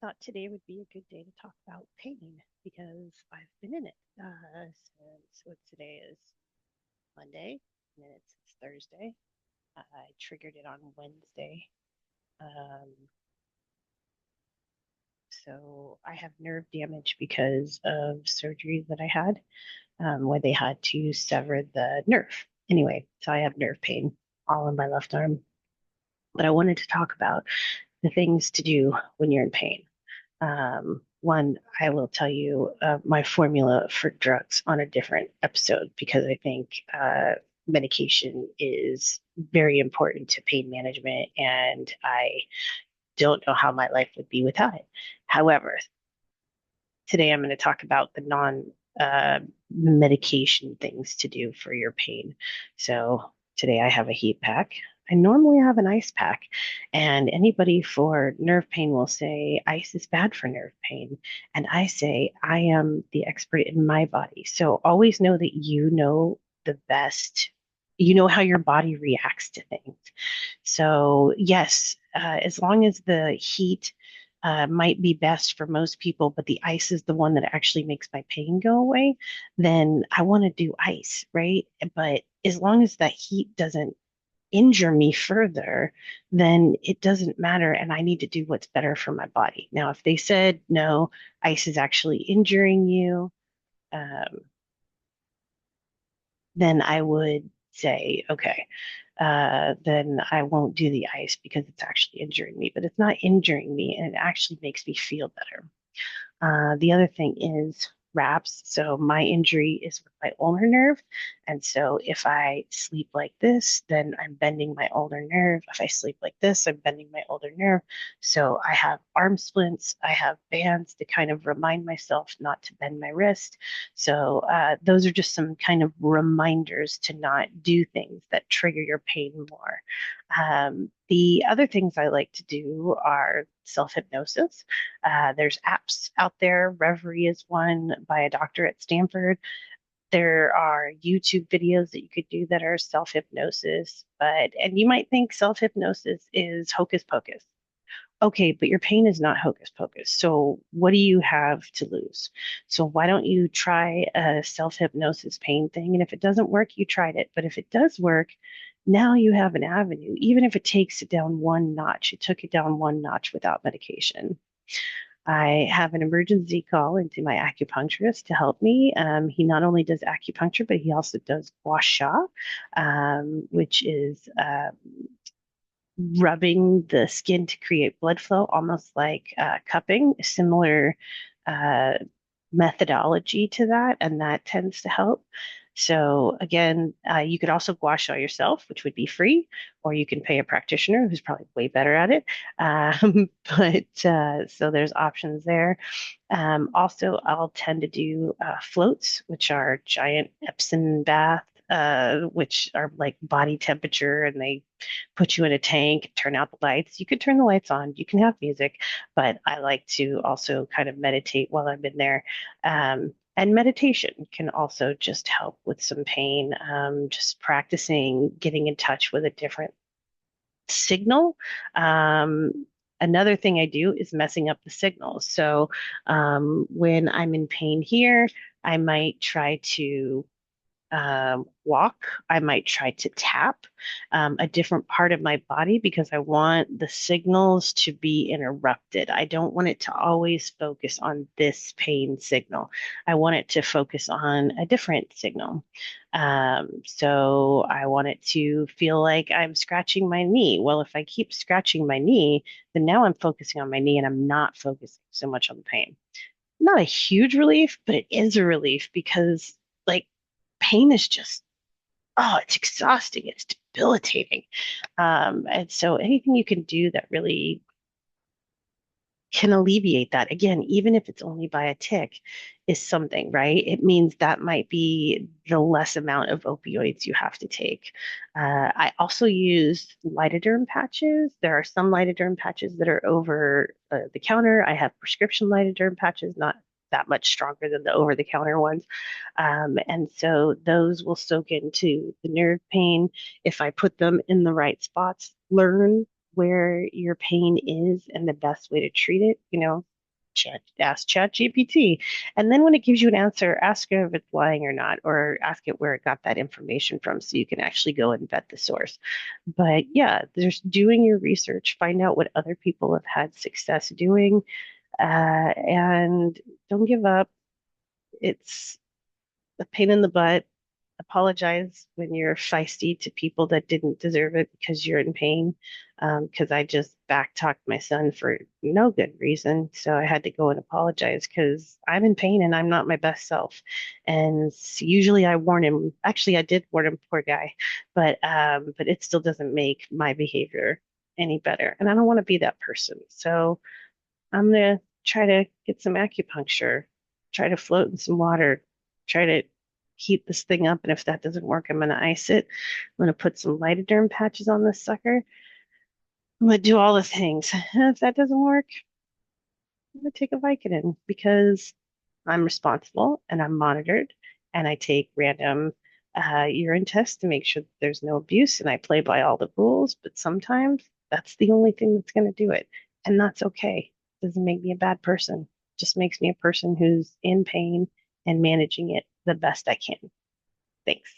thought today would be a good day to talk about pain because I've been in it since what today is Monday, and then it's Thursday. I triggered it on Wednesday. Um, so I have nerve damage because of surgery that I had where they had to sever the nerve. Anyway, so I have nerve pain all in my left arm. But I wanted to talk about the things to do when you're in pain. One, I will tell you my formula for drugs on a different episode because I think medication is very important to pain management, and I don't know how my life would be without it. However, today I'm going to talk about the non medication things to do for your pain. So today I have a heat pack. I normally have an ice pack, and anybody for nerve pain will say ice is bad for nerve pain. And I say I am the expert in my body. So always know that you know the best, you know how your body reacts to things. So, yes, as long as the heat might be best for most people, but the ice is the one that actually makes my pain go away, then I want to do ice, right? But as long as that heat doesn't injure me further, then it doesn't matter. And I need to do what's better for my body. Now, if they said, no, ice is actually injuring you, um, then I would say, okay, then I won't do the ice because it's actually injuring me. But it's not injuring me, and it actually makes me feel better. The other thing is wraps. So my injury is with my ulnar nerve. And so if I sleep like this, then I'm bending my ulnar nerve. If I sleep like this, I'm bending my ulnar nerve. So I have arm splints. I have bands to kind of remind myself not to bend my wrist. So those are just some kind of reminders to not do things that trigger your pain more. The other things I like to do are self-hypnosis. There's apps out there. Reverie is one by a doctor at Stanford. There are YouTube videos that you could do that are self-hypnosis, and you might think self-hypnosis is hocus pocus. Okay, but your pain is not hocus pocus. So what do you have to lose? So why don't you try a self-hypnosis pain thing? And if it doesn't work, you tried it. But if it does work, now you have an avenue. Even if it takes it down one notch, it took it down one notch without medication. I have an emergency call into my acupuncturist to help me. He not only does acupuncture, but he also does gua sha, which is rubbing the skin to create blood flow, almost like cupping, similar uh, methodology to that, and that tends to help. So again, you could also gua sha yourself, which would be free, or you can pay a practitioner who's probably way better at it. But so there's options there. Also, I'll tend to do floats, which are giant Epsom bath, which are like body temperature, and they put you in a tank, turn out the lights. You could turn the lights on, you can have music, but I like to also kind of meditate while I'm in there. And meditation can also just help with some pain, just practicing getting in touch with a different signal. Another thing I do is messing up the signals. So when I'm in pain here, I might try to walk. I might try to tap a different part of my body because I want the signals to be interrupted. I don't want it to always focus on this pain signal. I want it to focus on a different signal. So I want it to feel like I'm scratching my knee. Well, if I keep scratching my knee, then now I'm focusing on my knee and I'm not focusing so much on the pain. Not a huge relief, but it is a relief because like pain is just, oh, it's exhausting. It's debilitating. And so anything you can do that really can alleviate that, again, even if it's only by a tick, is something, right? It means that might be the less amount of opioids you have to take. I also use lidoderm patches. There are some lidoderm patches that are over the counter. I have prescription lidoderm patches, not that much stronger than the over the counter ones. And so those will soak into the nerve pain if I put them in the right spots. Learn where your pain is and the best way to treat it. Ask ChatGPT. And then when it gives you an answer, ask it if it's lying or not, or ask it where it got that information from so you can actually go and vet the source. But yeah, there's doing your research, find out what other people have had success doing, and don't give up. It's a pain in the butt. Apologize when you're feisty to people that didn't deserve it because you're in pain. Because I just backtalked my son for no good reason. So I had to go and apologize because I'm in pain and I'm not my best self. And usually I warn him. Actually, I did warn him, poor guy. But it still doesn't make my behavior any better. And I don't want to be that person. So I'm gonna try to get some acupuncture, try to float in some water, try to heat this thing up. And if that doesn't work, I'm gonna ice it. I'm gonna put some lidoderm patches on this sucker. I'm gonna do all the things. And if that doesn't work, I'm gonna take a Vicodin because I'm responsible and I'm monitored and I take random urine tests to make sure that there's no abuse and I play by all the rules. But sometimes that's the only thing that's going to do it. And that's okay. Doesn't make me a bad person. Just makes me a person who's in pain and managing it the best I can. Thanks.